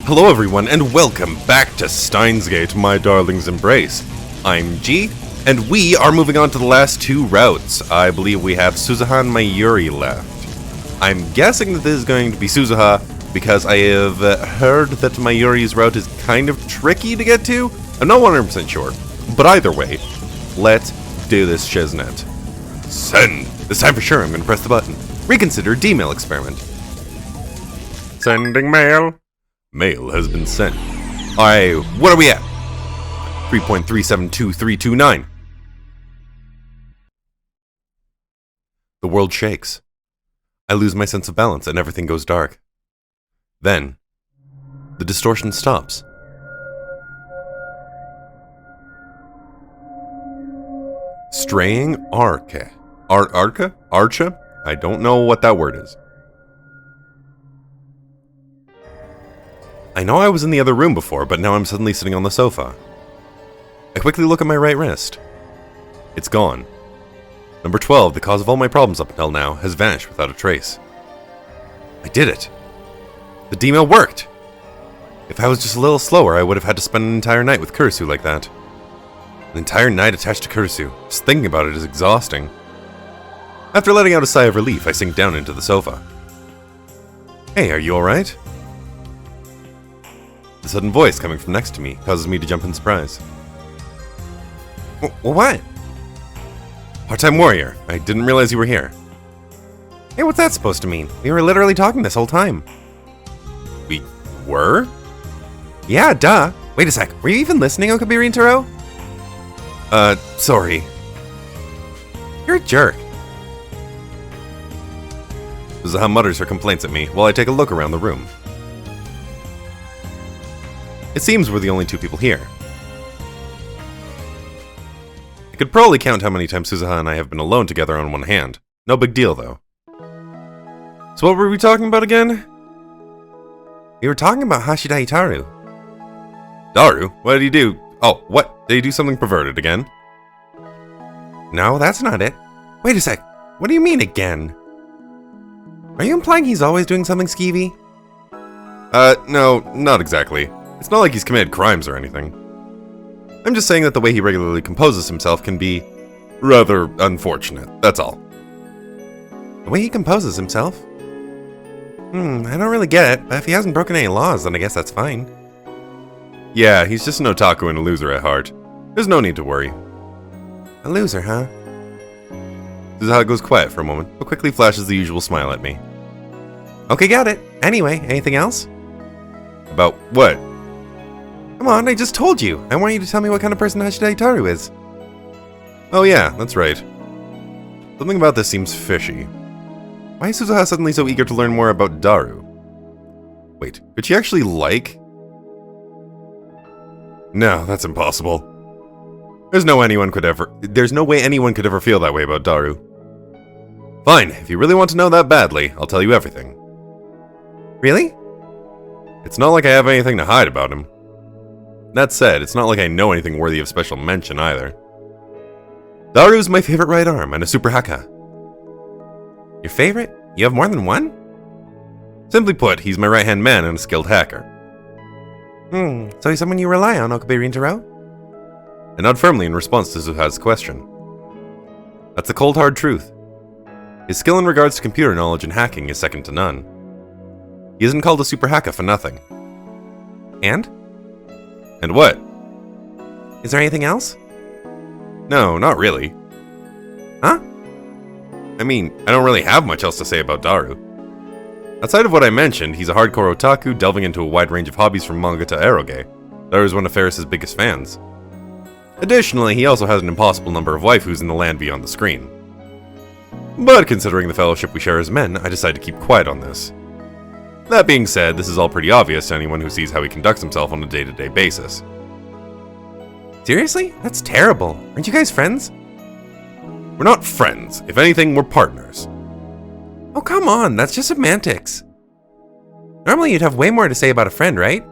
Hello everyone, and welcome back to Steins Gate, my darling's embrace. I'm G, and we are moving on to the last two routes. I believe we have Suzuha and Mayuri left. I'm guessing that this is going to be Suzuha, because I have heard that Mayuri's route is kind of tricky to get to. I'm not 100% sure, but either way, let's do this shiznit. Send! This time for sure I'm going to press the button. Reconsider D-mail experiment. Sending mail. Mail has been sent. Alright, what are we at? 3.372329. The world shakes. I lose my sense of balance and everything goes dark. Then, the distortion stops. Straying Arca. Archa? I don't know what that word is. I know I was in the other room before, but now I'm suddenly sitting on the sofa. I quickly look at my right wrist. It's gone. Number 12, the cause of all my problems up until now, has vanished without a trace. I did it. The D-mail worked. If I was just a little slower, I would have had to spend an entire night with Kurisu like that. An entire night attached to Kurisu. Just thinking about it is exhausting. After letting out a sigh of relief, I sink down into the sofa. Hey, are you alright? The sudden voice coming from next to me causes me to jump in surprise. What? Part-time warrior. I didn't realize you were here. Hey, what's that supposed to mean? We were literally talking this whole time. We were? Yeah, duh. Wait a sec. Were you even listening, Okabiri Taro? Sorry. You're a jerk. Suzuha mutters her complaints at me while I take a look around the room. It seems we're the only two people here. I could probably count how many times Suzuha and I have been alone together on one hand. No big deal, though. So what were we talking about again? We were talking about Hashida Itaru. Daru? What did he do? Oh, what? Did he do something perverted again? No, that's not it. Wait a sec. What do you mean again? Are you implying he's always doing something skeevy? No, not exactly. It's not like he's committed crimes or anything. I'm just saying that the way he regularly composes himself can be rather unfortunate, that's all. The way he composes himself? I don't really get it, but if he hasn't broken any laws, then I guess that's fine. Yeah, he's just an otaku and a loser at heart. There's no need to worry. A loser, huh? Suzuha goes quiet for a moment, but quickly flashes the usual smile at me. Okay, got it. Anyway, anything else? About what? Come on, I just told you. I want you to tell me what kind of person Hashida Itaru is. Oh yeah, that's right. Something about this seems fishy. Why is Suzuha suddenly so eager to learn more about Daru? Wait, could she actually like? No, that's impossible. There's no way anyone could ever feel that way about Daru. Fine, if you really want to know that badly, I'll tell you everything. Really? It's not like I have anything to hide about him. That said, it's not like I know anything worthy of special mention either. Daru's my favorite right arm and a super haka. Your favorite? You have more than one? Simply put, he's my right-hand man and a skilled hacker. So he's someone you rely on, Okabiri Taro? I nod firmly in response to Suzuha's question. That's the cold hard truth. His skill in regards to computer knowledge and hacking is second to none. He isn't called a super haka for nothing. And? And what? Is there anything else? No, not really. Huh? I mean, I don't really have much else to say about Daru. Outside of what I mentioned, he's a hardcore otaku delving into a wide range of hobbies from manga to eroge. Daru is one of Ferris's biggest fans. Additionally, he also has an impossible number of waifus in the land beyond the screen. But considering the fellowship we share as men, I decide to keep quiet on this. That being said, this is all pretty obvious to anyone who sees how he conducts himself on a day-to-day basis. Seriously? That's terrible. Aren't you guys friends? We're not friends. If anything, we're partners. Oh, come on. That's just semantics. Normally you'd have way more to say about a friend, right?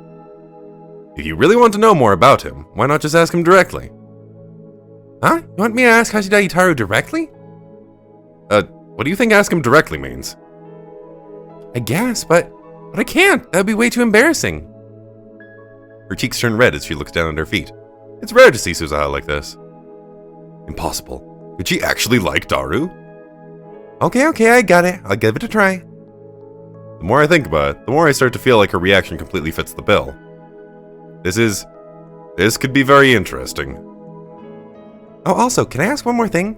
If you really want to know more about him, why not just ask him directly? Huh? You want me to ask Hashida Itaru directly? What do you think ask him directly means? I guess, but I can't. That'd be way too embarrassing. Her cheeks turn red as she looks down at her feet. It's rare to see Suzuha like this. Impossible. Could she actually like Daru? Okay, I got it. I'll give it a try. The more I think about it, the more I start to feel like her reaction completely fits the bill. This could be very interesting. Oh, also, can I ask one more thing?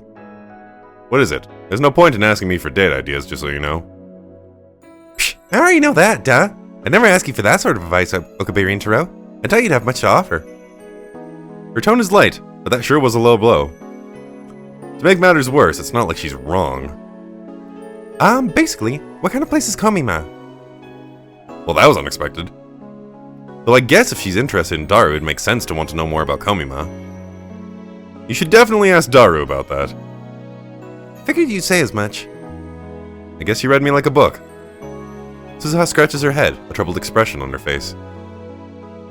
What is it? There's no point in asking me for date ideas, just so you know. Psh, I already know that, duh. I'd never ask you for that sort of advice, Okabe Rintaro. I thought you'd have much to offer. Her tone is light, but that sure was a low blow. To make matters worse, it's not like she's wrong. Basically, what kind of place is Komima? Well, that was unexpected. Though I guess if she's interested in Daru, it makes sense to want to know more about Komima. You should definitely ask Daru about that. Figured you'd say as much. I guess you read me like a book. Suzuha scratches her head, a troubled expression on her face.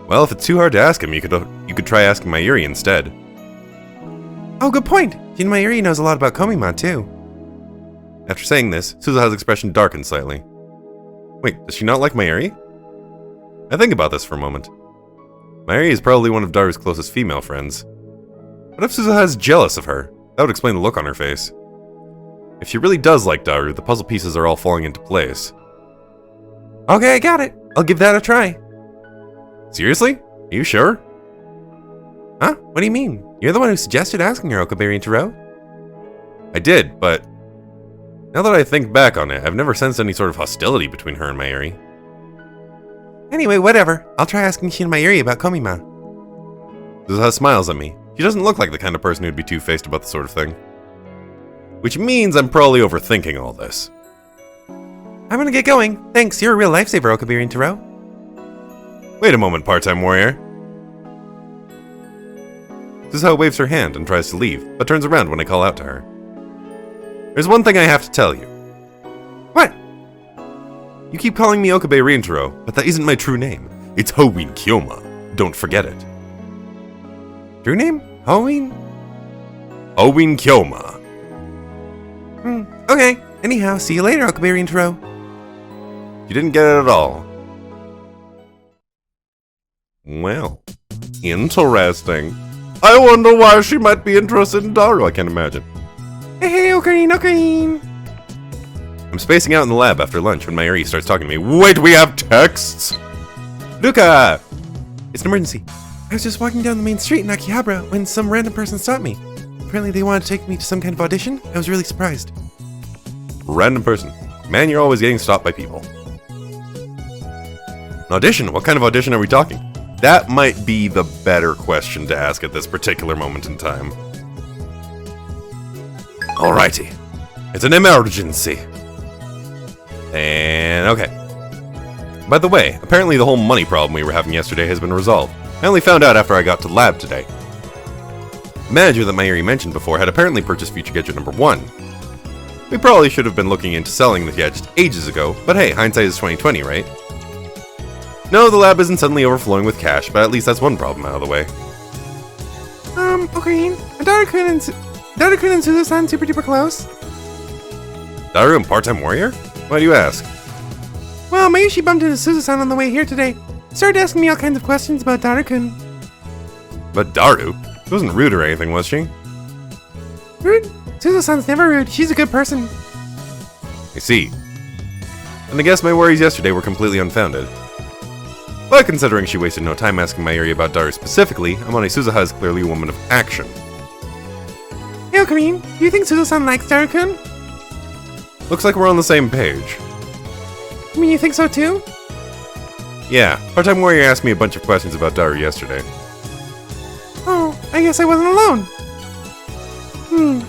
Well, if it's too hard to ask him, you could try asking Mayuri instead. Oh, good point! Jin Mayuri knows a lot about Komima, too. After saying this, Suzuha's expression darkened slightly. Wait, does she not like Mayuri? I think about this for a moment. Mayuri is probably one of Daru's closest female friends. What if Suzuha is jealous of her? That would explain the look on her face. If she really does like Daru, the puzzle pieces are all falling into place. Okay, I got it. I'll give that a try. Seriously? Are you sure? Huh? What do you mean? You're the one who suggested asking her, Okabe Rintaro. I did, but now that I think back on it, I've never sensed any sort of hostility between her and Mayuri. Anyway, whatever. I'll try asking Shin Mayuri about Komima. Suzuha smiles at me. She doesn't look like the kind of person who'd be two-faced about the sort of thing. Which means I'm probably overthinking all this. I'm gonna get going. Thanks, you're a real lifesaver, Okabe Rintaro. Wait a moment, part-time warrior. Suzuha waves her hand and tries to leave, but turns around when I call out to her. There's one thing I have to tell you. What? You keep calling me Okabe Rintaro, but that isn't my true name. It's Howin Kyoma. Don't forget it. True name? Howin? Howin Kyoma. Okay. Anyhow, see you later, Okabe Rintaro. You didn't get it at all. Well, interesting. I wonder why she might be interested in Daru, I can't imagine. Hey, Ocarine! I'm spacing out in the lab after lunch when Mayuri starts talking to me. Wait, we have texts? Luca! It's an emergency. I was just walking down the main street in Akihabara when some random person stopped me. Apparently they wanted to take me to some kind of audition. I was really surprised. Random person. Man, you're always getting stopped by people. An audition? What kind of audition are we talking? That might be the better question to ask at this particular moment in time. Alrighty. It's an emergency. And okay. By the way, apparently the whole money problem we were having yesterday has been resolved. I only found out after I got to lab today. The manager that Mayuri mentioned before had apparently purchased Future Gadget number 1. We probably should have been looking into selling the gadget ages ago, but hey, hindsight is 20/20, right? No, the lab isn't suddenly overflowing with cash, but at least that's one problem out of the way. Ocarine, are Daru-kun and Suzu-san super duper close? Daru and part-time warrior? Why do you ask? Well, Mayushi bumped into Suzu-san on the way here today. Started asking me all kinds of questions about Daru-kun. But Daru? She wasn't rude or anything, was she? Rude? Suzu-san's never rude. She's a good person. I see. And I guess my worries yesterday were completely unfounded. But considering she wasted no time asking Mayuri about Daru specifically, Amane Suzuha is clearly a woman of action. Hey, Ocarine, do you think Suzu-san likes Daru-kun? Looks like we're on the same page. You mean you think so too? Yeah, part-time warrior asked me a bunch of questions about Daru yesterday. Oh, I guess I wasn't alone.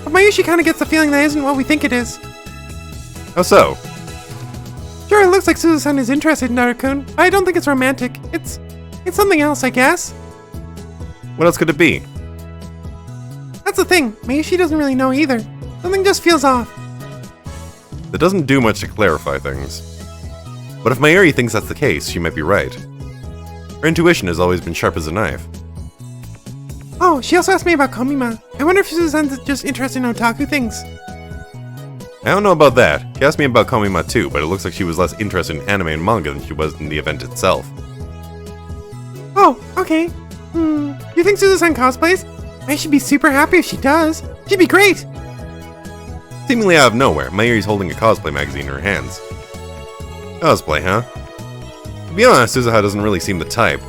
But Mayushi kinda gets the feeling that isn't what we think it is. How so? Sure, it looks like Suzu-san is interested in Daru-kun. I don't think it's romantic. It's something else, I guess. What else could it be? That's the thing. Mayushi doesn't really know either. Something just feels off. That doesn't do much to clarify things. But if Mayuri thinks that's the case, she might be right. Her intuition has always been sharp as a knife. Oh, she also asked me about Komima. I wonder if Suzu-san's just interested in otaku things. I don't know about that. She asked me about Komima too, but it looks like she was less interested in anime and manga than she was in the event itself. Oh, okay. You think Susan cosplays? I should be super happy if she does. She'd be great. Seemingly out of nowhere, Mayuri's holding a cosplay magazine in her hands. Cosplay, huh? To be honest, Suzuha doesn't really seem the type.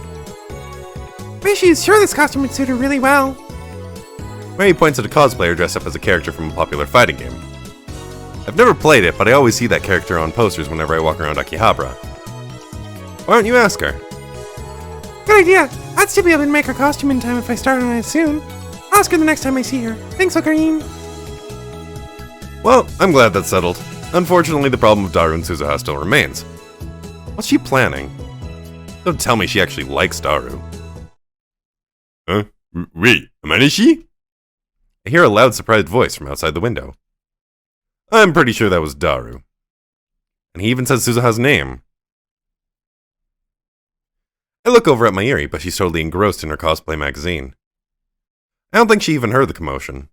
She's sure this costume would suit her really well. Mayuri points at a cosplayer dressed up as a character from a popular fighting game. I've never played it, but I always see that character on posters whenever I walk around Akihabara. Why don't you ask her? Good idea. I'd still be able to make her costume in time if I started on it soon. I'll ask her the next time I see her. Thanks, Ocarine. Well, I'm glad that's settled. Unfortunately, the problem of Daru and Suzuha still remains. What's she planning? Don't tell me she actually likes Daru. Huh? Wait, Amanishi? I hear a loud, surprised voice from outside the window. I'm pretty sure that was Daru. And he even says Suzuha's name. I look over at Mayuri, but she's totally engrossed in her cosplay magazine. I don't think she even heard the commotion.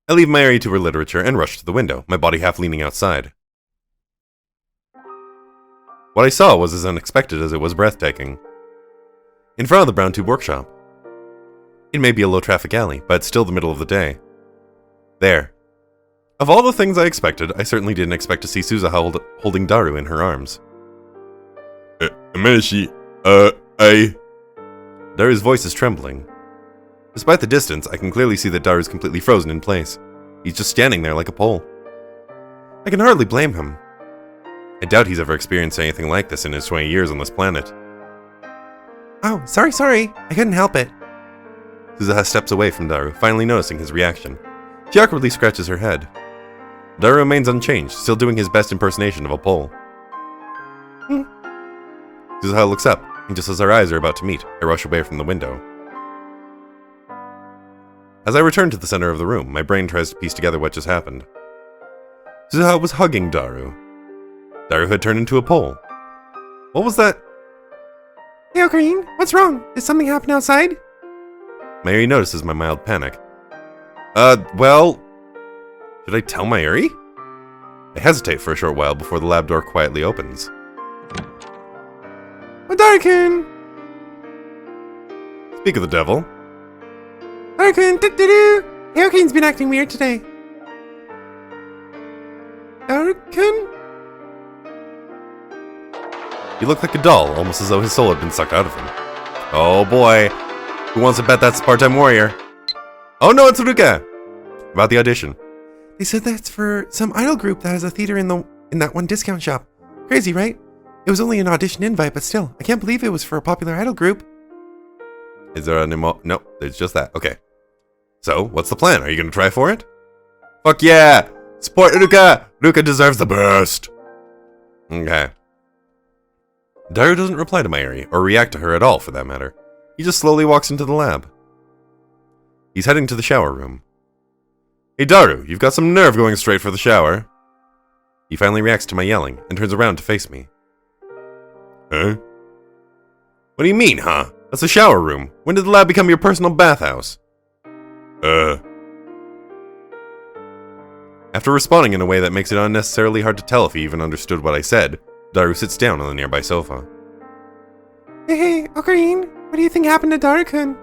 I leave Mayuri to her literature and rush to the window, my body half leaning outside. What I saw was as unexpected as it was breathtaking. In front of the Brown Tube Workshop. It may be a low-traffic alley, but it's still the middle of the day. There. Of all the things I expected, I certainly didn't expect to see Suzuha holding Daru in her arms. Amanishi, Daru's voice is trembling. Despite the distance, I can clearly see that Daru's completely frozen in place. He's just standing there like a pole. I can hardly blame him. I doubt he's ever experienced anything like this in his 20 years on this planet. Oh, sorry. I couldn't help it. Suzuha steps away from Daru, finally noticing his reaction. She awkwardly scratches her head. Daru remains unchanged, still doing his best impersonation of a pole. Suzuha looks up, and just as our eyes are about to meet, I rush away from the window. As I return to the center of the room, my brain tries to piece together what just happened. Suzuha was hugging Daru. Daru had turned into a pole. What was that? Hey, Ocarine, what's wrong? Did something happen outside? Mayuri notices my mild panic. Well... Should I tell Mayuri? I hesitate for a short while before the lab door quietly opens. Daru-kun! Speak of the devil. Daru-kun, do-do-do! Hey, Okarine's been acting weird today. Daru-kun? He looked like a doll, almost as though his soul had been sucked out of him. Oh boy. Who wants to bet that's Part-Time Warrior? Oh no, it's Ruka! About the audition. They said that's for some idol group that has a theater in that one discount shop. Crazy, right? It was only an audition invite, but still, I can't believe it was for a popular idol group. Is there an No, it's just that. Okay. So, what's the plan? Are you gonna try for it? Fuck yeah! Support Ruka! Ruka deserves the best! Okay. Daru doesn't reply to Mayuri, or react to her at all for that matter. He just slowly walks into the lab. He's heading to the shower room. Hey Daru, you've got some nerve going straight for the shower. He finally reacts to my yelling, and turns around to face me. Huh? What do you mean, huh? That's a shower room. When did the lab become your personal bathhouse? After responding in a way that makes it unnecessarily hard to tell if he even understood what I said, Daru sits down on the nearby sofa. Hey, Ocarine, what do you think happened to Daru-kun?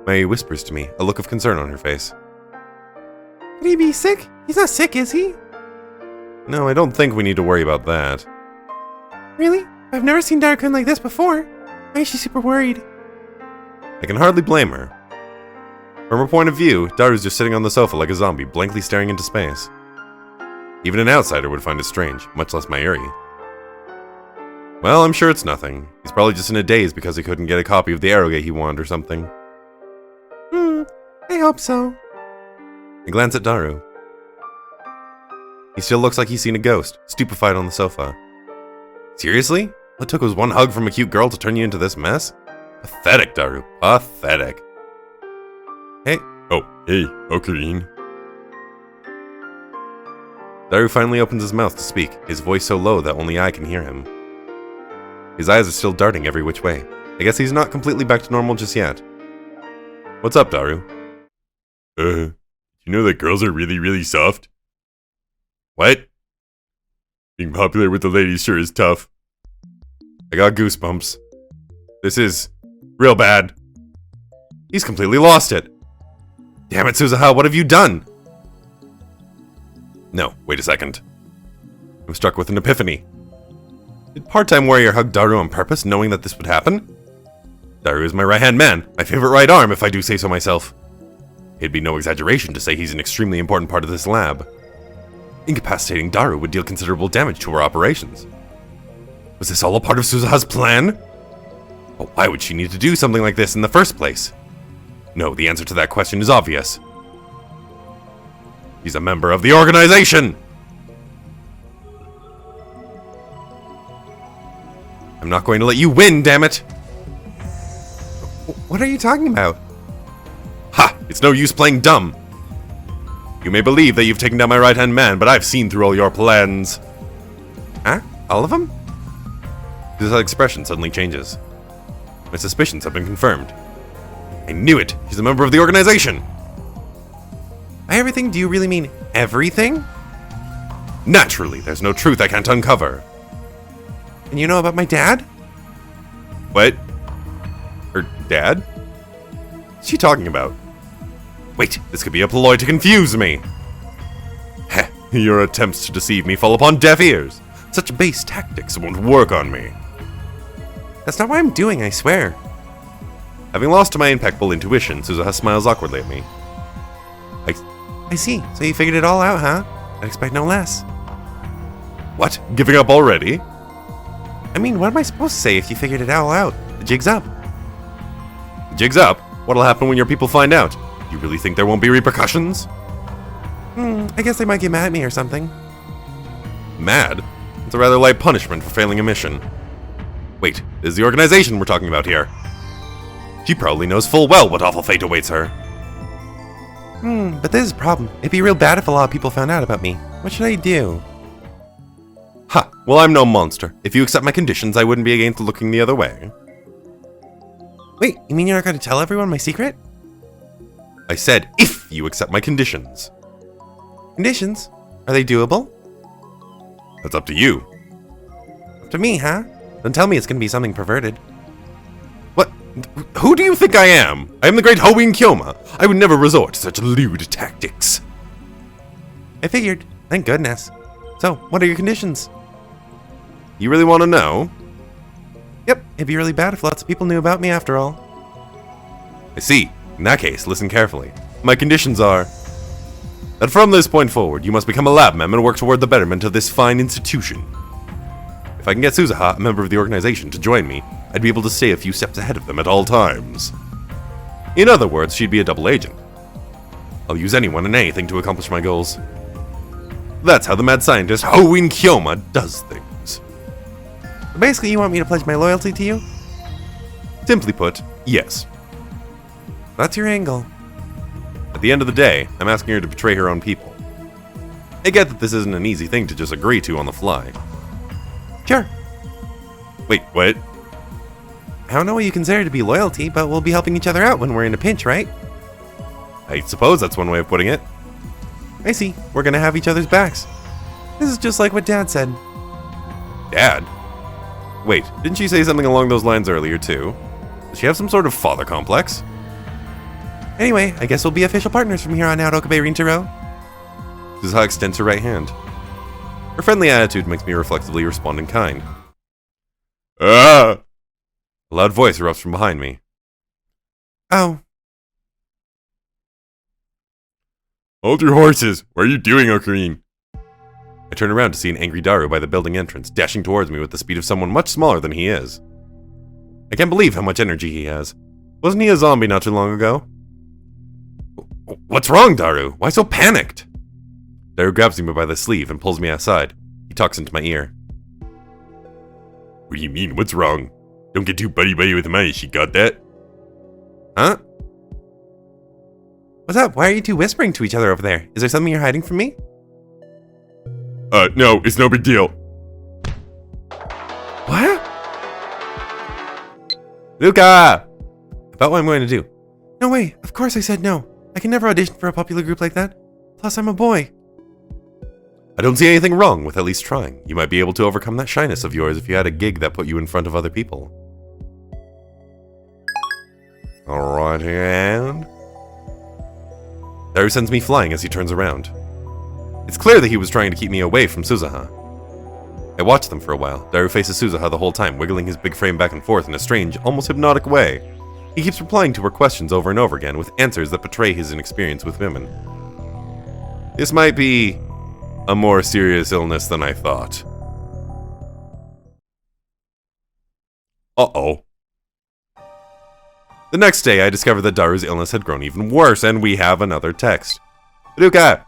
Mayuri whispers to me, a look of concern on her face. Could he be sick? He's not sick, is he? No, I don't think we need to worry about that. Really? I've never seen Daru-kun like this before. Why is she super worried? I can hardly blame her. From her point of view, Daru's just sitting on the sofa like a zombie, blankly staring into space. Even an outsider would find it strange, much less Mayuri. Well, I'm sure it's nothing. He's probably just in a daze because he couldn't get a copy of the Arrowgate he wanted or something. I hope so. I glance at Daru. He still looks like he's seen a ghost, stupefied on the sofa. Seriously? All it took was one hug from a cute girl to turn you into this mess? Pathetic, Daru. Pathetic. Hey. Oh, hey, Ocarine. Daru finally opens his mouth to speak, his voice so low that only I can hear him. His eyes are still darting every which way. I guess he's not completely back to normal just yet. What's up, Daru? You know that girls are really, really soft? What? Being popular with the ladies sure is tough. I got goosebumps. This is real bad. He's completely lost it. Damn it, Suzuha, what have you done? No, wait a second. I'm struck with an epiphany. Did part-time warrior hug Daru on purpose, knowing that this would happen? Daru is my right-hand man, my favorite right arm, if I do say so myself. It'd be no exaggeration to say he's an extremely important part of this lab. Incapacitating Daru would deal considerable damage to our operations. Was this all a part of Suzuha's plan? But why would she need to do something like this in the first place? No, the answer to that question is obvious. He's a member of the organization! I'm not going to let you win, damn it! What are you talking about? Ha! It's no use playing dumb. You may believe that you've taken down my right-hand man, but I've seen through all your plans. Huh? All of them? His expression suddenly changes. My suspicions have been confirmed. I knew it! She's a member of the organization! By everything, do you really mean everything? Naturally, there's no truth I can't uncover. And you know about my dad? What? Her dad? What's she talking about? Wait, this could be a ploy to confuse me! Heh, your attempts to deceive me fall upon deaf ears. Such base tactics won't work on me. That's not what I'm doing, I swear. Having lost to my impeccable intuition, Suzuha smiles awkwardly at me. I see. So you figured it all out, huh? I'd expect no less. What? Giving up already? I mean, what am I supposed to say if you figured it all out? The jig's up. The jig's up? What'll happen when your people find out? You really think there won't be repercussions? I guess they might get mad at me or something. Mad? It's a rather light punishment for failing a mission. Wait, this is the organization we're talking about here. She probably knows full well what awful fate awaits her. But this is a problem. It'd be real bad if a lot of people found out about me. What should I do? Ha! Well, I'm no monster. If you accept my conditions, I wouldn't be against looking the other way. Wait, you mean you're not going to tell everyone my secret? I said, if you accept my conditions. Conditions? Are they doable? That's up to you. Up to me, huh? Don't tell me it's going to be something perverted. What? Who do you think I am? I am the great Hoin Kyoma. I would never resort to such lewd tactics. I figured. Thank goodness. So, what are your conditions? You really want to know? Yep, it'd be really bad if lots of people knew about me after all. I see. In that case, listen carefully. My conditions are that from this point forward, you must become a lab mem and work toward the betterment of this fine institution. If I can get Suzuha, a member of the organization, to join me, I'd be able to stay a few steps ahead of them at all times. In other words, she'd be a double agent. I'll use anyone and anything to accomplish my goals. That's how the mad scientist Hoin Kyoma does things. Basically, you want me to pledge my loyalty to you? Simply put, yes. That's your angle. At the end of the day, I'm asking her to betray her own people. I get that this isn't an easy thing to just agree to on the fly. Sure. Wait, what? I don't know what you consider to be loyalty, but we'll be helping each other out when we're in a pinch, right? I suppose that's one way of putting it. I see. We're gonna have each other's backs. This is just like what Dad said. Dad? Wait, didn't she say something along those lines earlier too? Does she have some sort of father complex? Anyway, I guess we'll be official partners from here on out, Okabe Rintaro. Suzuha extends her right hand. Her friendly attitude makes me reflexively respond in kind. Ah! A loud voice erupts from behind me. Oh. Hold your horses! What are you doing, Ocarine? I turn around to see an angry Daru by the building entrance, dashing towards me with the speed of someone much smaller than he is. I can't believe how much energy he has. Wasn't he a zombie not too long ago? What's wrong, Daru? Why so panicked? Daru grabs me by the sleeve and pulls me aside. He talks into my ear. What do you mean, what's wrong? Don't get too buddy-buddy with money, she got that? Huh? What's up? Why are you two whispering to each other over there? Is there something you're hiding from me? No, it's no big deal. What? Luca! About what I'm going to do. No way. Of course I said no. I can never audition for a popular group like that. Plus, I'm a boy. I don't see anything wrong with at least trying. You might be able to overcome that shyness of yours if you had a gig that put you in front of other people. Alright, and... Daru sends me flying as he turns around. It's clear that he was trying to keep me away from Suzuha. I watch them for a while. Daru faces Suzuha the whole time, wiggling his big frame back and forth in a strange, almost hypnotic way. He keeps replying to her questions over and over again, with answers that betray his inexperience with women. This might be a more serious illness than I thought. Uh-oh. The next day, I discovered that Daru's illness had grown even worse, and we have another text. Ruka!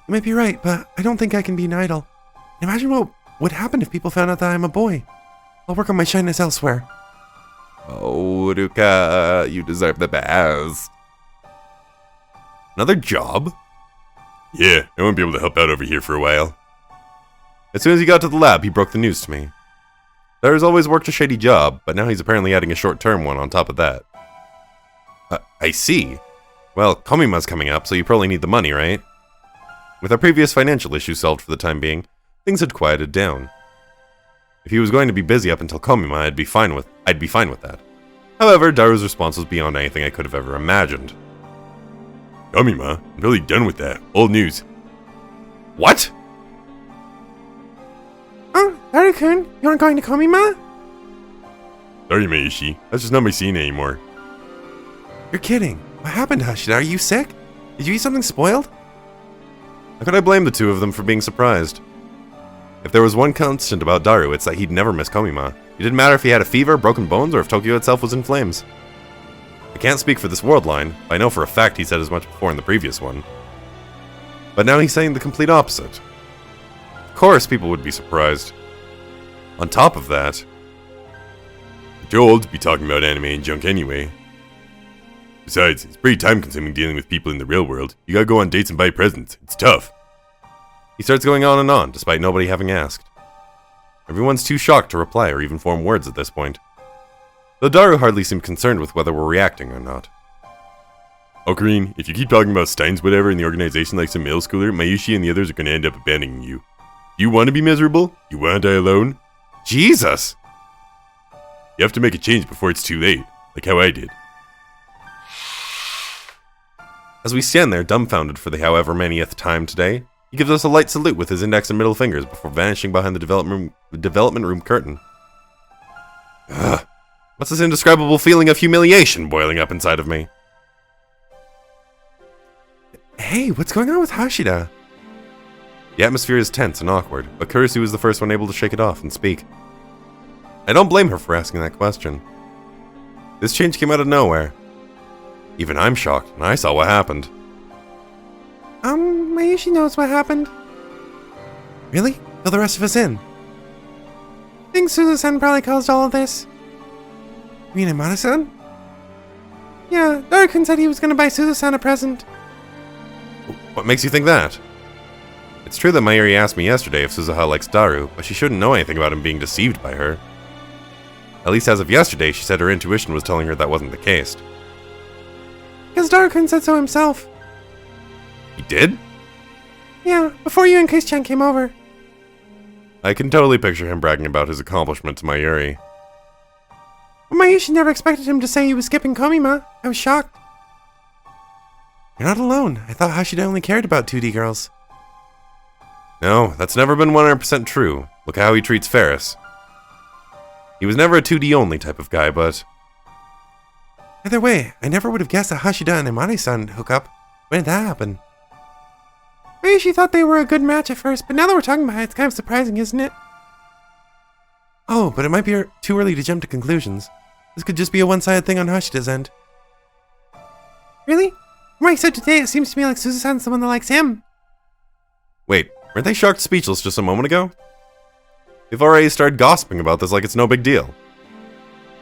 You might be right, but I don't think I can be an idol. Imagine what would happen if people found out that I'm a boy. I'll work on my shyness elsewhere. Oh, Ruka, you deserve the best. Another job? Yeah, I won't be able to help out over here for a while. As soon as he got to the lab, he broke the news to me. Daru's always worked a shady job, but now he's apparently adding a short-term one on top of that. I see. Well, Komima's coming up, so you probably need the money, right? With our previous financial issues solved for the time being, things had quieted down. If he was going to be busy up until Komima, I'd be fine with that. However, Daru's response was beyond anything I could have ever imagined. Komima, I'm really done with that. Old news. What? Oh, Daru-kun, you aren't going to Komima? Sorry, Meishi. That's just not my scene anymore. You're kidding. What happened, Hashida? Are you sick? Did you eat something spoiled? How could I blame the two of them for being surprised? If there was one constant about Daru, it's that he'd never miss Komima. It didn't matter if he had a fever, broken bones, or if Tokyo itself was in flames. I can't speak for this world line, but I know for a fact he said as much before in the previous one. But now he's saying the complete opposite. Of course people would be surprised. On top of that... You're too old to be talking about anime and junk anyway. Besides, it's pretty time-consuming dealing with people in the real world. You gotta go on dates and buy presents. It's tough. He starts going on and on, despite nobody having asked. Everyone's too shocked to reply or even form words at this point. Though Daru hardly seemed concerned with whether we're reacting or not. Ocarine, if you keep talking about Steins whatever in the organization like some middle schooler, Mayushi and the others are gonna end up abandoning you. You want to be miserable? You want to die alone? Jesus! You have to make a change before it's too late, like how I did. As we stand there, dumbfounded for the however manyth time today, he gives us a light salute with his index and middle fingers before vanishing behind the development room curtain. Ugh. What's this indescribable feeling of humiliation boiling up inside of me? Hey, what's going on with Hashida? The atmosphere is tense and awkward, but Kurisu is the first one able to shake it off and speak. I don't blame her for asking that question. This change came out of nowhere. Even I'm shocked, and I saw what happened. Mayushi knows what happened. Really? Fill the rest of us in. Think Suzu-san probably caused all of this? You mean Amada-san? Yeah, Daru-kun said he was gonna buy Suzu-san a present. What makes you think that? It's true that Mayuri asked me yesterday if Suzuha likes Daru, but she shouldn't know anything about him being deceived by her. At least as of yesterday, she said her intuition was telling her that wasn't the case. Because Daru-kun said so himself. He did? Yeah, before you and Chris-chan came over. I can totally picture him bragging about his accomplishment to Mayuri. But Mayushi never expected him to say he was skipping Komima. I was shocked. You're not alone. I thought Hashida only cared about 2D girls. No, that's never been 100% true. Look how he treats Ferris. He was never a 2D only type of guy, but... Either way, I never would have guessed that Hashida and Imari-san hook up. When did that happen? Mayushi thought they were a good match at first, but now that we're talking about it, it's kind of surprising, isn't it? Oh, but it might be too early to jump to conclusions. This could just be a one-sided thing on Hashida's end. Really? From what you said today, it seems to me like Suzu-san's the one that likes him. Wait, weren't they shocked speechless just a moment ago? They've already started gossiping about this like it's no big deal.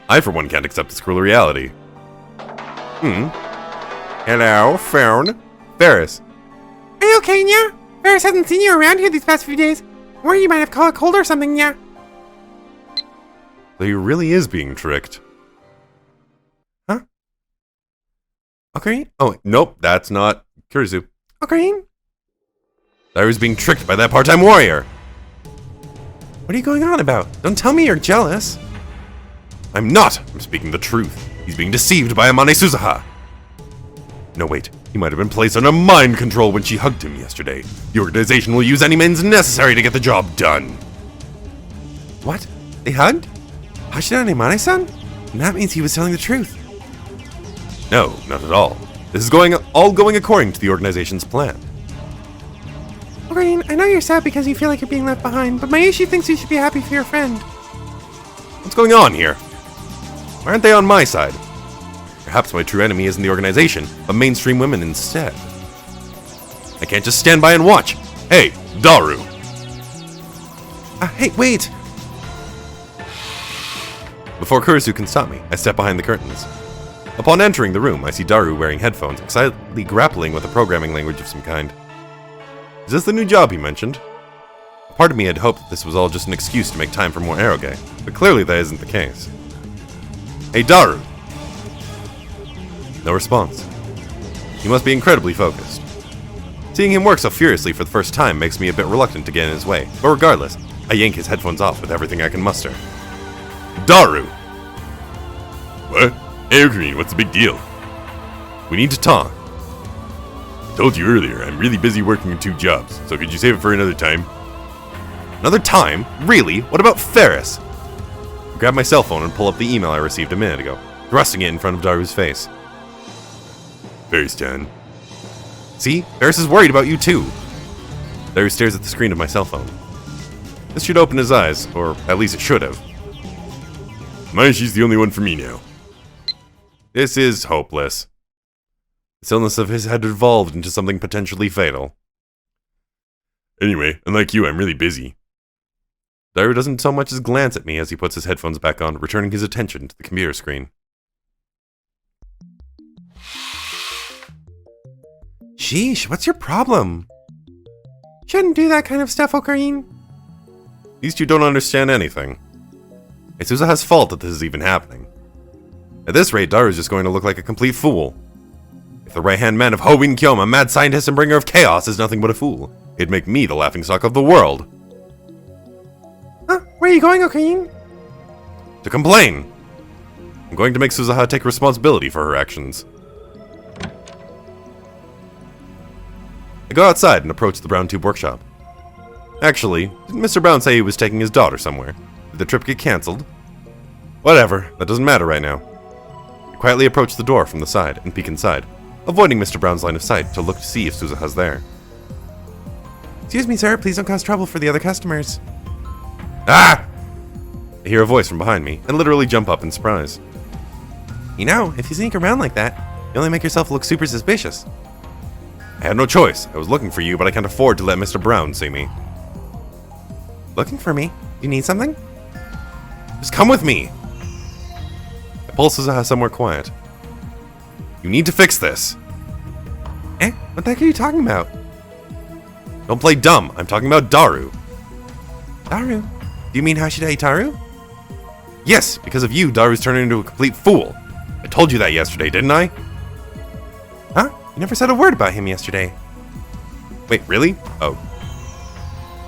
I, for one, can't accept this cruel reality. Hello, phone. Ferris. Are you okay, Nya? Ferris hasn't seen you around here these past few days. Or you might have caught a cold or something, Nya. So he really is being tricked. Huh? Ocarine? Oh, nope, that's not Kurisu. Ocarine? Daru's being tricked by that part-time warrior. What are you going on about? Don't tell me you're jealous. I'm not. I'm speaking the truth. He's being deceived by Amane Suzuha. No, wait. He might have been placed under mind control when she hugged him yesterday. The organization will use any means necessary to get the job done. What? They hugged? Hashida and Imane-san? And that means he was telling the truth. No, not at all. This is all going according to the organization's plan. Okay, I know you're sad because you feel like you're being left behind, but Maishi thinks you should be happy for your friend. What's going on here? Why aren't they on my side? Perhaps my true enemy isn't the organization, but mainstream women instead. I can't just stand by and watch. Hey, Daru! Hey, wait! Before Kurisu can stop me, I step behind the curtains. Upon entering the room, I see Daru wearing headphones, excitedly grappling with a programming language of some kind. Is this the new job he mentioned? A part of me had hoped that this was all just an excuse to make time for more eroge, but clearly that isn't the case. Hey, Daru! No response. He must be incredibly focused. Seeing him work so furiously for the first time makes me a bit reluctant to get in his way, but regardless, I yank his headphones off with everything I can muster. Daru! What? Hey, Green, what's the big deal? We need to talk. I told you earlier, I'm really busy working in 2 jobs, so could you save it for another time? Another time? Really? What about Ferris? I grab my cell phone and pull up the email I received a minute ago, thrusting it in front of Daru's face. Ferris-chan. See? Ferris is worried about you too. Daru stares at the screen of my cell phone. This should open his eyes, or at least it should have. Maishi's the only one for me now. This is hopeless. This illness of his had evolved into something potentially fatal. Anyway, unlike you, I'm really busy. Daru doesn't so much as glance at me as he puts his headphones back on, returning his attention to the computer screen. Sheesh, what's your problem? Shouldn't do that kind of stuff, Ocarine. These two don't understand anything. It's Suzuha's fault that this is even happening. At this rate, Daru's just going to look like a complete fool. If the right-hand man of Hobin Kyoma, mad scientist and bringer of chaos, is nothing but a fool, it'd make me the laughingstock of the world. Huh? Where are you going, Ocarine? To complain. I'm going to make Suzuha take responsibility for her actions. I go outside and approach the Brown Tube workshop. Actually, didn't Mr. Brown say he was taking his daughter somewhere? Did the trip get cancelled? Whatever, that doesn't matter right now. I quietly approach the door from the side and peek inside, avoiding Mr. Brown's line of sight to look to see if Suzuha's there. Excuse me, sir, please don't cause trouble for the other customers. Ah! I hear a voice from behind me and literally jump up in surprise. You know, if you sneak around like that, you only make yourself look super suspicious. I had no choice. I was looking for you, but I can't afford to let Mr. Brown see me. Looking for me? Do you need something? Just come with me! I pull Suzuha somewhere quiet. You need to fix this. What the heck are you talking about? Don't play dumb. I'm talking about Daru. Daru? Do you mean Hashida Itaru? Yes, because of you, Daru's turning into a complete fool. I told you that yesterday, didn't I? Huh? You never said a word about him yesterday. Wait, really? Oh.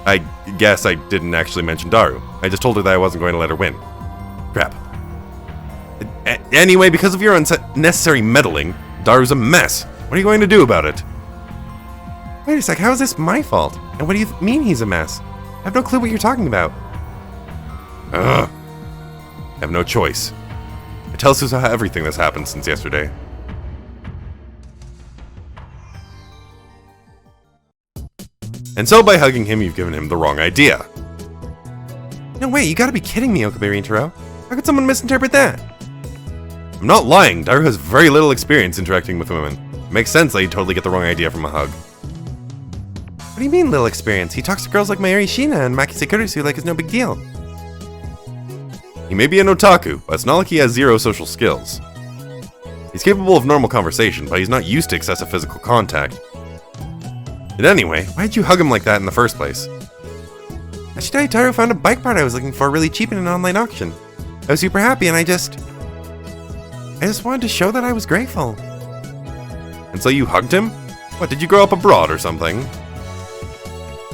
I guess I didn't actually mention Daru. I just told her that I wasn't going to let her win. Crap. Anyway, because of your unnecessary meddling, Daru's a mess. What are you going to do about it? Wait a sec, how is this my fault? And what do you mean he's a mess? I have no clue what you're talking about. Ugh. I have no choice. I tell Suzuha everything that's happened since yesterday. And so by hugging him, you've given him the wrong idea. No way, you gotta be kidding me, Okabe Rintaro. How could someone misinterpret that? I'm not lying. Daru has very little experience interacting with women. It makes sense that he'd totally get the wrong idea from a hug. What do you mean, little experience? He talks to girls like Mayuri Shina and Makise Kurisu like it's no big deal. He may be an otaku, but it's not like he has zero social skills. He's capable of normal conversation, but he's not used to excessive physical contact. And anyway, why'd you hug him like that in the first place? Hashida Itaru found a bike part I was looking for really cheap in an online auction. I was super happy and I just wanted to show that I was grateful. And so you hugged him? What, did you grow up abroad or something?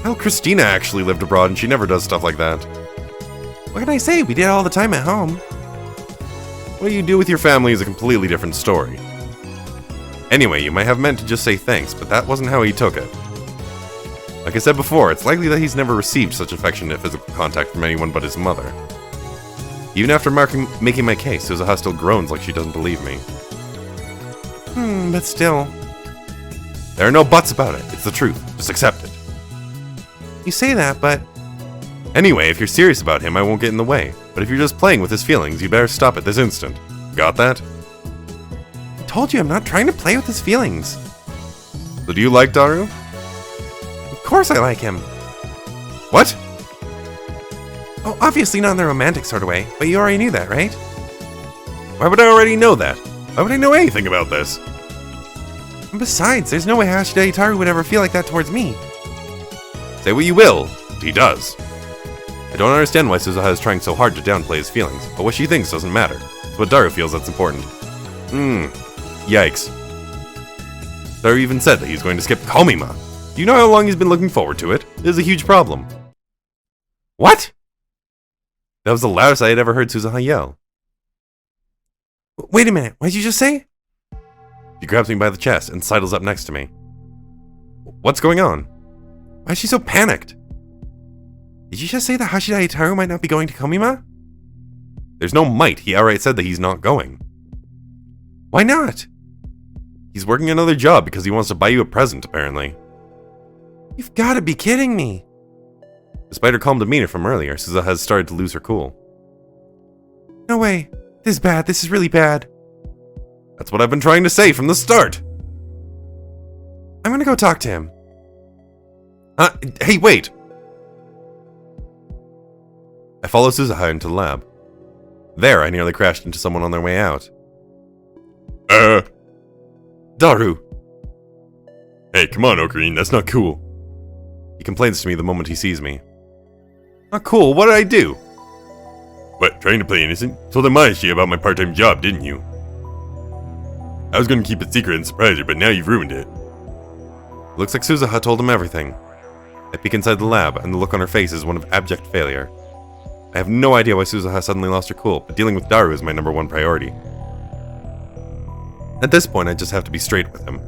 Hell, Christina actually lived abroad and she never does stuff like that. What can I say? We did it all the time at home. What you do with your family is a completely different story. Anyway, you might have meant to just say thanks, but that wasn't how he took it. Like I said before, it's likely that he's never received such affectionate physical contact from anyone but his mother. Even after making my case, Suzuha still groans like she doesn't believe me. But still. There are no buts about it. It's the truth. Just accept it. You say that, but... Anyway, if you're serious about him, I won't get in the way. But if you're just playing with his feelings, you better stop it this instant. Got that? I told you I'm not trying to play with his feelings. So do you like Daru? Of course I like him. What? Oh, obviously not in the romantic sort of way, but you already knew that, right? Why would I already know that? Why would I know anything about this? And besides, there's no way Hashida Itaru would ever feel like that towards me. Say what you will, he does. I don't understand why Suzuha is trying so hard to downplay his feelings, but what she thinks doesn't matter. It's what Daru feels that's important. Yikes. Daru even said that he's going to skip Komima. Do you know how long he's been looking forward to it? It is a huge problem. What? That was the loudest I had ever heard Suzuha yell. Wait a minute, what did you just say? She grabs me by the chest and sidles up next to me. What's going on? Why is she so panicked? Did you just say that Hashida Itaru might not be going to Komima? There's no might. He outright said that he's not going. Why not? He's working another job because he wants to buy you a present, apparently. You've got to be kidding me. Despite her calm demeanor from earlier, Suzuha has started to lose her cool. No way. This is bad. This is really bad. That's what I've been trying to say from the start. I'm gonna go talk to him. Hey, wait! I follow Suzuha into the lab. There, I nearly crashed into someone on their way out. Daru! Hey, come on, Ocarine, that's not cool. He complains to me the moment he sees me. Not cool, what did I do? What, trying to play innocent? Told Amayashi about my part-time job, didn't you? I was gonna keep it secret and surprise her, but now you've ruined it. Looks like Suzuha told him everything. I peek inside the lab, and the look on her face is one of abject failure. I have no idea why Suzuha suddenly lost her cool, but dealing with Daru is my #1 priority. At this point, I just have to be straight with him.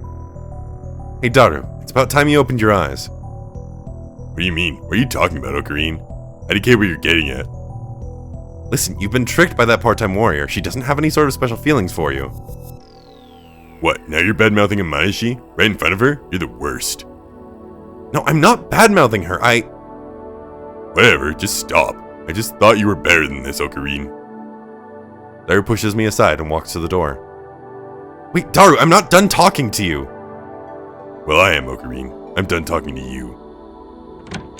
Hey Daru, it's about time you opened your eyes. What do you mean? What are you talking about, Ocarine? I don't care what you're getting at. Listen, you've been tricked by that part-time warrior. She doesn't have any sort of special feelings for you. What, now you're bad-mouthing Amayashi? Right in front of her? You're the worst. No, I'm not bad-mouthing her, Whatever, just stop. I just thought you were better than this, Ocarine. Daru pushes me aside and walks to the door. Wait, Daru, I'm not done talking to you! Well, I am, Ocarine. I'm done talking to you.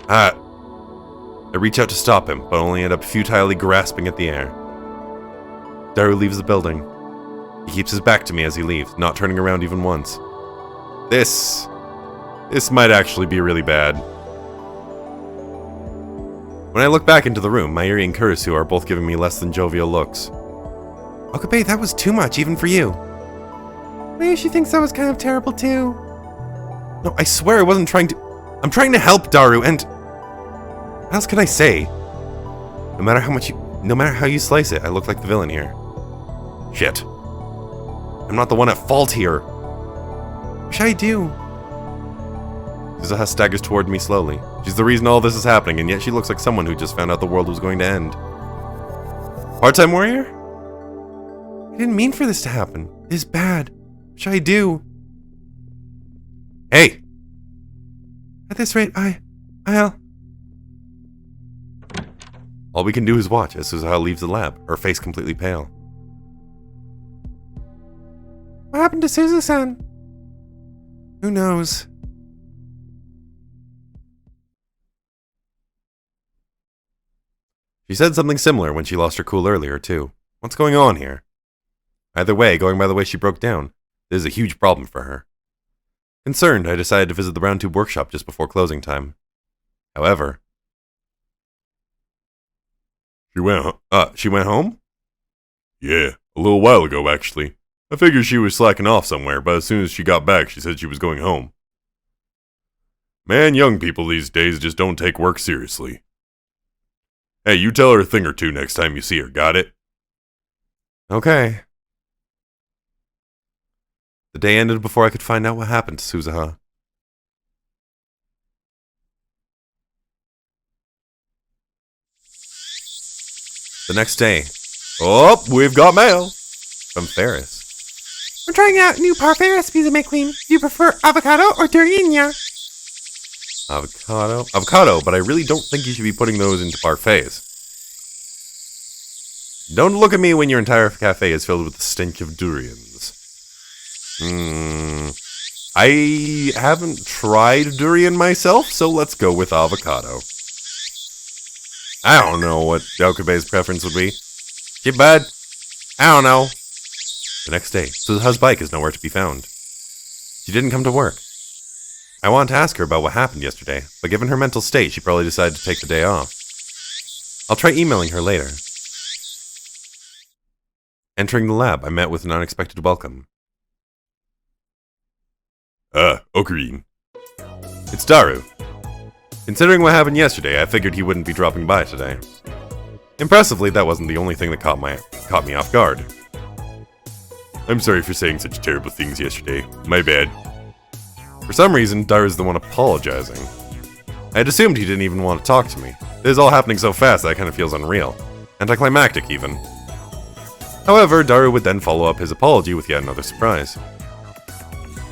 I reach out to stop him, but only end up futilely grasping at the air. Daru leaves the building. He keeps his back to me as he leaves, not turning around even once. This might actually be really bad. When I look back into the room, Mayuri and Kurisu are both giving me less than jovial looks. Okabe, that was too much, even for you. Maybe she thinks that was kind of terrible too. No, I swear I wasn't trying to... I'm trying to help Daru, and... What else can I say? No matter how you slice it, I look like the villain here. Shit. I'm not the one at fault here. What should I do? Suzuha staggers toward me slowly. She's the reason all this is happening, and yet she looks like someone who just found out the world was going to end. Part-time warrior? I didn't mean for this to happen. It is bad. What should I do? Hey! At this rate, I'll... All we can do is watch as Suzuha leaves the lab, her face completely pale. What happened to Suzu-san? Who knows? She said something similar when she lost her cool earlier, too. What's going on here? Either way, going by the way she broke down, this is a huge problem for her. Concerned, I decided to visit the Round Tube workshop just before closing time. However... She went home? Yeah, a little while ago, actually. I figured she was slacking off somewhere, but as soon as she got back, she said she was going home. Man, young people these days just don't take work seriously. Hey, you tell her a thing or two next time you see her, got it? Okay. The day ended before I could find out what happened to Suzuha. The next day. Oh, we've got mail. From Ferris. We're trying out new parfait recipes at McQueen. Do you prefer avocado or durian? Avocado? Avocado, but I really don't think you should be putting those into parfaits. Don't look at me when your entire cafe is filled with the stench of durians. I haven't tried durian myself, so let's go with avocado. I don't know what Yokobe's preference would be. Too bad. I don't know. The next day, Suzuha's bike is nowhere to be found. She didn't come to work. I wanted to ask her about what happened yesterday, but given her mental state, she probably decided to take the day off. I'll try emailing her later. Entering the lab, I met with an unexpected welcome. Ocarine. It's Daru. Considering what happened yesterday, I figured he wouldn't be dropping by today. Impressively, that wasn't the only thing that caught me off guard. I'm sorry for saying such terrible things yesterday. My bad. For some reason, Daru's the one apologizing. I had assumed he didn't even want to talk to me. This is all happening so fast that it kind of feels unreal. Anticlimactic, even. However, Daru would then follow up his apology with yet another surprise.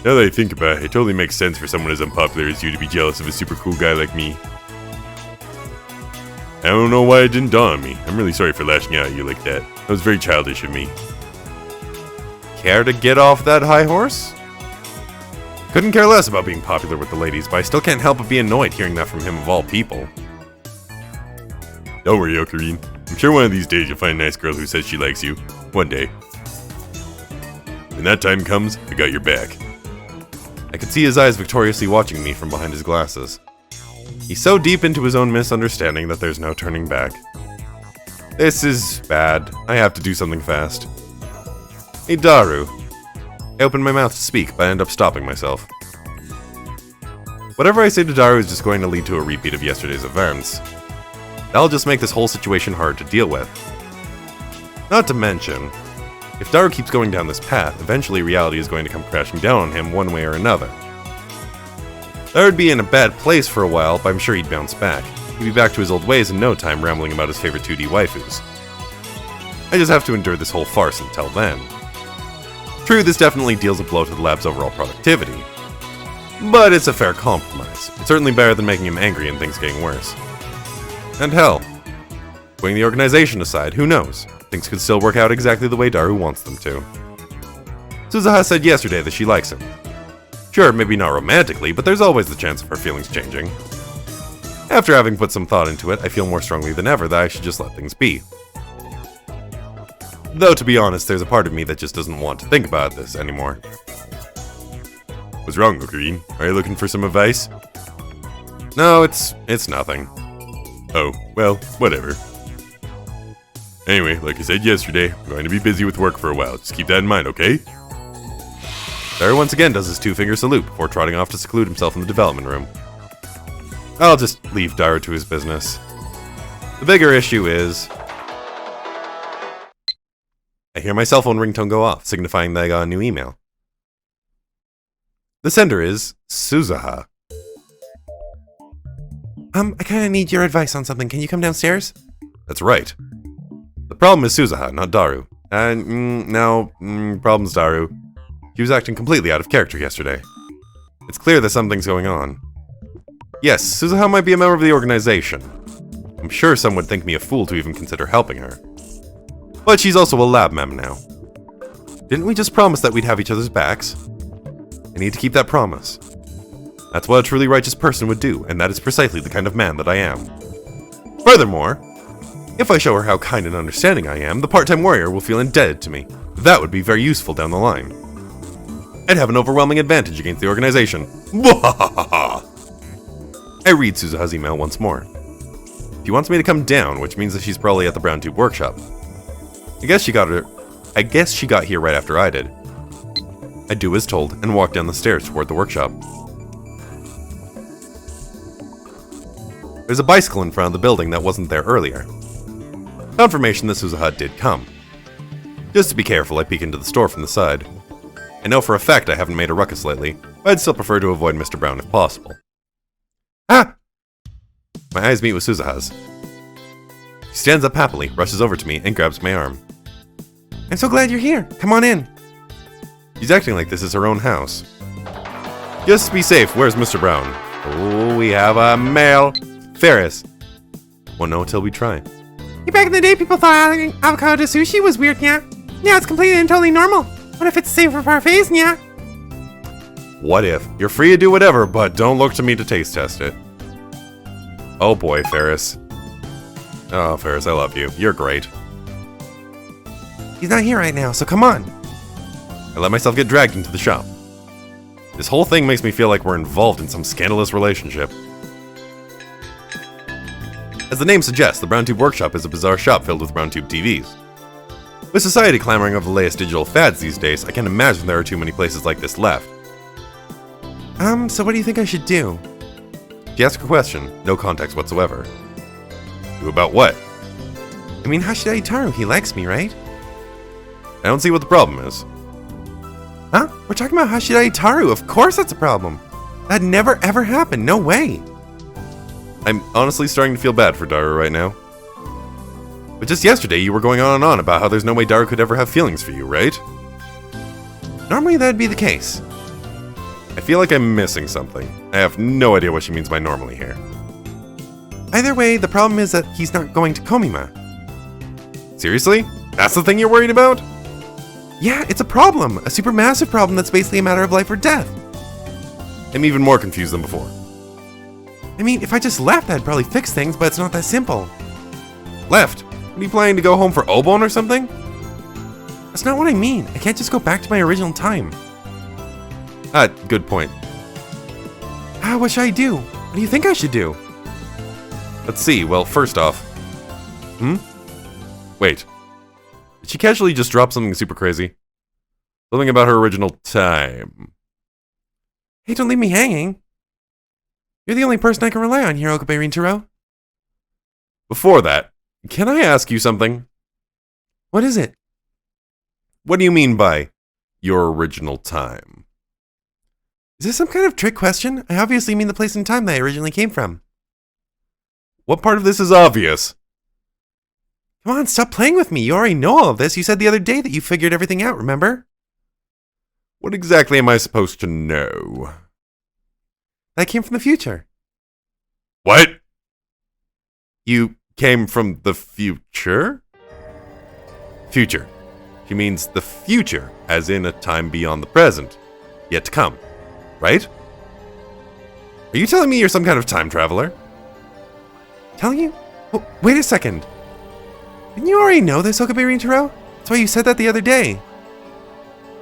Now that I think about it, it totally makes sense for someone as unpopular as you to be jealous of a super cool guy like me. I don't know why it didn't dawn on me. I'm really sorry for lashing out at you like that. That was very childish of me. Care to get off that high horse? Couldn't care less about being popular with the ladies, but I still can't help but be annoyed hearing that from him of all people. Don't worry, Ocarine. I'm sure one of these days you'll find a nice girl who says she likes you. One day. When that time comes, I got your back. I could see his eyes victoriously watching me from behind his glasses. He's so deep into his own misunderstanding that there's no turning back. This is bad. I have to do something fast. Hey, Daru. I opened my mouth to speak, but I end up stopping myself. Whatever I say to Daru is just going to lead to a repeat of yesterday's events. That'll just make this whole situation hard to deal with. Not to mention, if Daru keeps going down this path, eventually reality is going to come crashing down on him one way or another. Daru would be in a bad place for a while, but I'm sure he'd bounce back. He'd be back to his old ways in no time, rambling about his favorite 2D waifus. I just have to endure this whole farce until then. True, this definitely deals a blow to the lab's overall productivity, but it's a fair compromise. It's certainly better than making him angry and things getting worse. And hell, putting the organization aside, who knows? Things could still work out exactly the way Daru wants them to. Suzuha said yesterday that she likes him. Sure, maybe not romantically, but there's always the chance of her feelings changing. After having put some thought into it, I feel more strongly than ever that I should just let things be. Though, to be honest, there's a part of me that just doesn't want to think about this anymore. What's wrong, Ocarine? Are you looking for some advice? No, it's nothing. Oh, well, whatever. Anyway, like I said yesterday, I'm going to be busy with work for a while. Just keep that in mind, okay? Daru once again does his two-finger salute before trotting off to seclude himself in the development room. I'll just leave Daru to his business. The bigger issue is... I hear my cell phone ringtone go off, signifying that I got a new email. The sender is Suzuha. I kinda need your advice on something. Can you come downstairs? That's right. The problem is Suzuha, not Daru. Problem's Daru. She was acting completely out of character yesterday. It's clear that something's going on. Yes, Suzuha might be a member of the organization. I'm sure some would think me a fool to even consider helping her. But she's also a lab mem now. Didn't we just promise that we'd have each other's backs? I need to keep that promise. That's what a truly righteous person would do, and that is precisely the kind of man that I am. Furthermore, if I show her how kind and understanding I am, the part-time warrior will feel indebted to me. That would be very useful down the line. I'd have an overwhelming advantage against the organization. I read Suzuha's email once more. She wants me to come down, which means that she's probably at the Brown Tube workshop. I guess she got here right after I did. I do as told and walk down the stairs toward the workshop. There's a bicycle in front of the building that wasn't there earlier. Confirmation that Suzuha did come. Just to be careful, I peek into the store from the side. I know for a fact I haven't made a ruckus lately, but I'd still prefer to avoid Mr. Brown if possible. Ah! My eyes meet with Suzuha's. She stands up happily, rushes over to me, and grabs my arm. I'm so glad you're here. Come on in. She's acting like this is her own house. Just to be safe, where's Mr. Brown? Oh, we have a male. Ferris. Won't know until we try. Back in the day, people thought adding avocado to sushi was weird, yeah? Now it's completely and totally normal. What if it's the same for parfaits, yeah? What if? You're free to do whatever, but don't look to me to taste test it. Oh boy, Ferris. Oh, Ferris, I love you. You're great. He's not here right now, so come on. I let myself get dragged into the shop. This whole thing makes me feel like we're involved in some scandalous relationship. As the name suggests, the Brown Tube Workshop is a bizarre shop filled with Brown Tube TVs. With society clamoring over the latest digital fads these days, I can't imagine there are too many places like this left. So what do you think I should do? If you ask a question, no context whatsoever. Do about what? I mean, Hashida Itaru, he likes me, right? I don't see what the problem is. Huh? We're talking about Hashida Itaru, of course that's a problem. That never ever happened, no way. I'm honestly starting to feel bad for Daru right now. But just yesterday you were going on and on about how there's no way Daru could ever have feelings for you, right? Normally that'd be the case. I feel like I'm missing something. I have no idea what she means by normally here. Either way, the problem is that he's not going to Komima. Seriously? That's the thing you're worried about? Yeah, it's a problem. A supermassive problem that's basically a matter of life or death. I'm even more confused than before. I mean, if I just left, I'd probably fix things, but it's not that simple. Left? Are you planning to go home for Obon or something? That's not what I mean. I can't just go back to my original time. Ah, good point. What should I do? What do you think I should do? Let's see, well, first off... Wait. Did she casually just drop something super crazy? Something about her original time. Hey, don't leave me hanging. You're the only person I can rely on here, Okabe Rintaro. Before that, can I ask you something? What is it? What do you mean by your original time? Is this some kind of trick question? I obviously mean the place and time that I originally came from. What part of this is obvious? Come on, stop playing with me. You already know all of this. You said the other day that you figured everything out, remember? What exactly am I supposed to know? I came from the future. What? You came from the future? Future. She means the future, as in a time beyond the present. Yet to come. Right? Are you telling me you're some kind of time traveler? Telling you? Oh, wait a second. Didn't you already know this, Okabe Rintaro? That's why you said that the other day.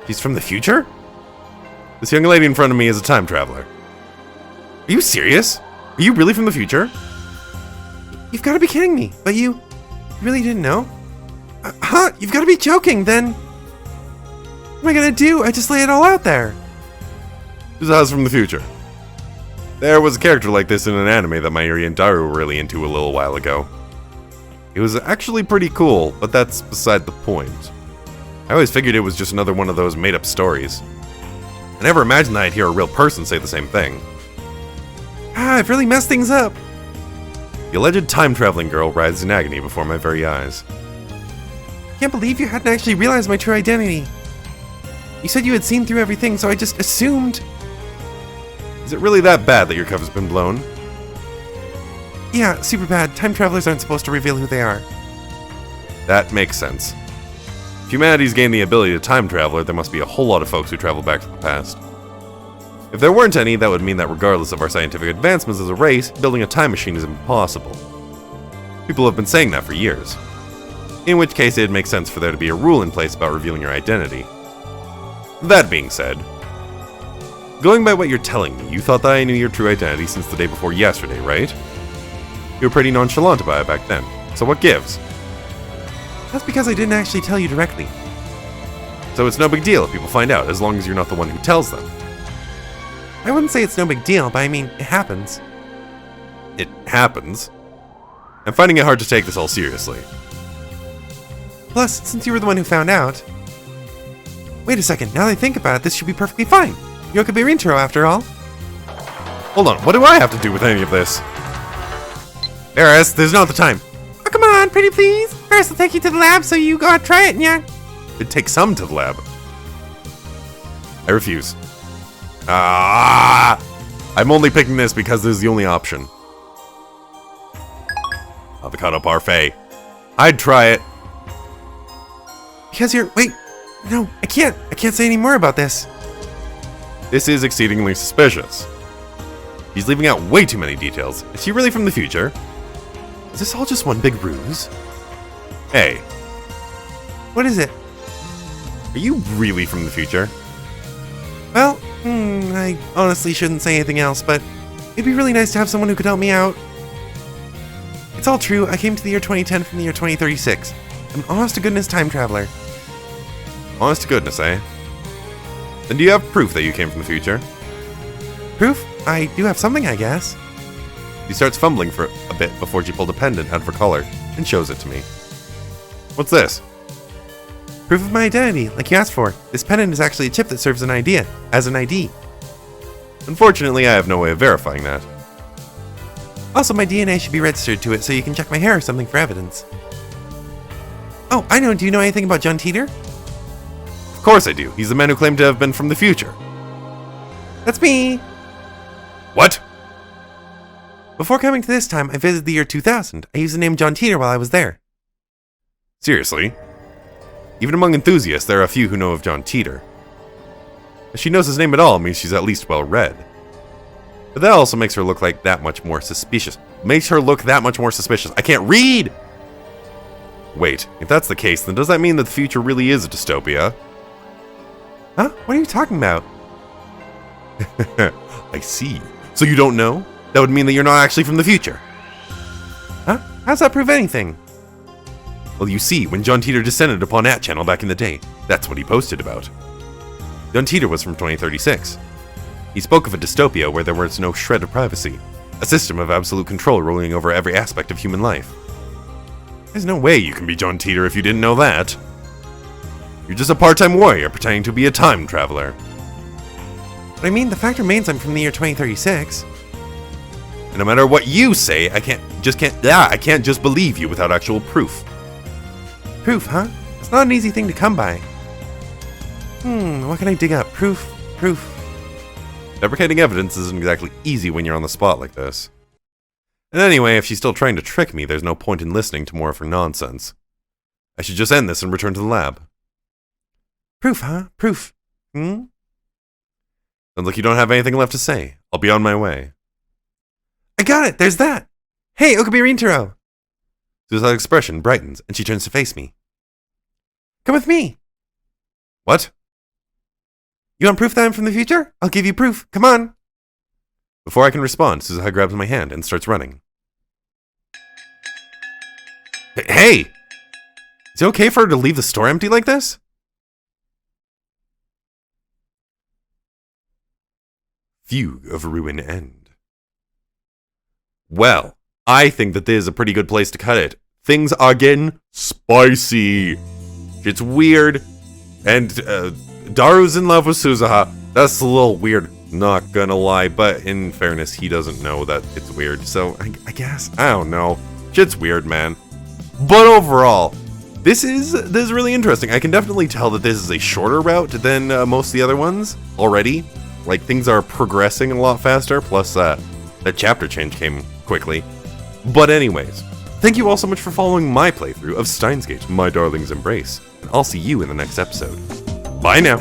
She's from the future? This young lady in front of me is a time traveler. Are you serious? Are you really from the future? You've got to be kidding me. But you really didn't know? You've got to be joking, then. What am I gonna do? I just lay it all out there. Suzuha's from the future. There was a character like this in an anime that Mayuri and Daru were really into a little while ago. It was actually pretty cool, but that's beside the point. I always figured it was just another one of those made-up stories. I never imagined that I'd hear a real person say the same thing. I've really messed things up. The alleged time-traveling girl writhes in agony before my very eyes. Can't believe you hadn't actually realized my true identity. You said you had seen through everything, so I just assumed. Is it really that bad that your cover's been blown? Yeah, super bad. Time travelers aren't supposed to reveal who they are. That makes sense. If humanity's gained the ability to time travel, there must be a whole lot of folks who travel back to the past. If there weren't any, that would mean that regardless of our scientific advancements as a race, building a time machine is impossible. People have been saying that for years. In which case, it'd make sense for there to be a rule in place about revealing your identity. That being said, going by what you're telling me, you thought that I knew your true identity since the day before yesterday, right? You were pretty nonchalant about it back then, so what gives? That's because I didn't actually tell you directly. So it's no big deal if people find out, as long as you're not the one who tells them. I wouldn't say it's no big deal, but I mean, it happens. it happens. I'm finding it hard to take this all seriously. Plus, since you were the one who found out... Wait a second, now that I think about it, this should be perfectly fine. You could be Rintaro after all. Hold on, what do I have to do with any of this? Eris, there's not the time. Oh, come on, pretty please. First, I'll take you to the lab so you go out try it, yeah. It'd take some to the lab. I refuse. I'm only picking this because this is the only option. Avocado parfait. I'd try it. Because you're... Wait. No, I can't. I can't say any more about this. This is exceedingly suspicious. He's leaving out way too many details. Is he really from the future? Is this all just one big ruse? Hey, What is it? are you really from the future? Well, I honestly shouldn't say anything else, but it'd be really nice to have someone who could help me out. It's all true. I came to the year 2010 from the year 2036. I'm an honest-to-goodness time traveler. Honest to goodness, eh? Then do you have proof that you came from the future? Proof? I do have something, I guess. She starts fumbling for a bit before she pulled a pendant out of her collar and shows it to me. What's this? Proof of my identity, like you asked for. This pendant is actually a chip that serves as an ID. Unfortunately, I have no way of verifying that. Also, my DNA should be registered to it so you can check my hair or something for evidence. Oh, I know. Do you know anything about John Teeter? Of course I do. He's the man who claimed to have been from the future. That's me! What? Before coming to this time, I visited the year 2000. I used the name John Teeter while I was there. Seriously? Even among enthusiasts, there are a few who know of John Teeter. If she knows his name at all, means she's at least well read. But that also makes her look like that much more suspicious. I can't read! Wait, if that's the case, then does that mean that the future really is a dystopia? Huh? What are you talking about? I see. So you don't know? That would mean that you're not actually from the future. Huh? How's that prove anything? Well, you see, when John Teeter descended upon 8channel back in the day, that's what he posted about. John Teeter was from 2036. He spoke of a dystopia where there was no shred of privacy, a system of absolute control ruling over every aspect of human life. There's no way you can be John Teeter if you didn't know that. You're just a part-time warrior pretending to be a time traveler. But I mean, the fact remains I'm from the year 2036. And no matter what you say, I can't just believe you without actual proof. Proof, huh? It's not an easy thing to come by. What can I dig up? Proof. Fabricating evidence isn't exactly easy when you're on the spot like this. And anyway, if she's still trying to trick me, there's no point in listening to more of her nonsense. I should just end this and return to the lab. Proof, huh? Proof. Sounds like you don't have anything left to say. I'll be on my way. I got it! There's that! Hey, Okabe Rintaro! Suza's expression brightens, and she turns to face me. Come with me! What? You want proof that I'm from the future? I'll give you proof. Come on! Before I can respond, Suzuha grabs my hand and starts running. Hey! Is it okay for her to leave the store empty like this? Fugue of Ruin End. Well, I think that this is a pretty good place to cut it. Things are getting spicy. It's weird. And Daru's in love with Suzuha. That's a little weird, not gonna lie. But in fairness, he doesn't know that it's weird. So I guess, I don't know. Shit's weird, man. But overall, this is really interesting. I can definitely tell that this is a shorter route than most of the other ones already. Like, things are progressing a lot faster. Plus, that chapter change came quickly. But anyways, thank you all so much for following my playthrough of Steins Gate, My Darling's Embrace. And I'll see you in the next episode. Bye now.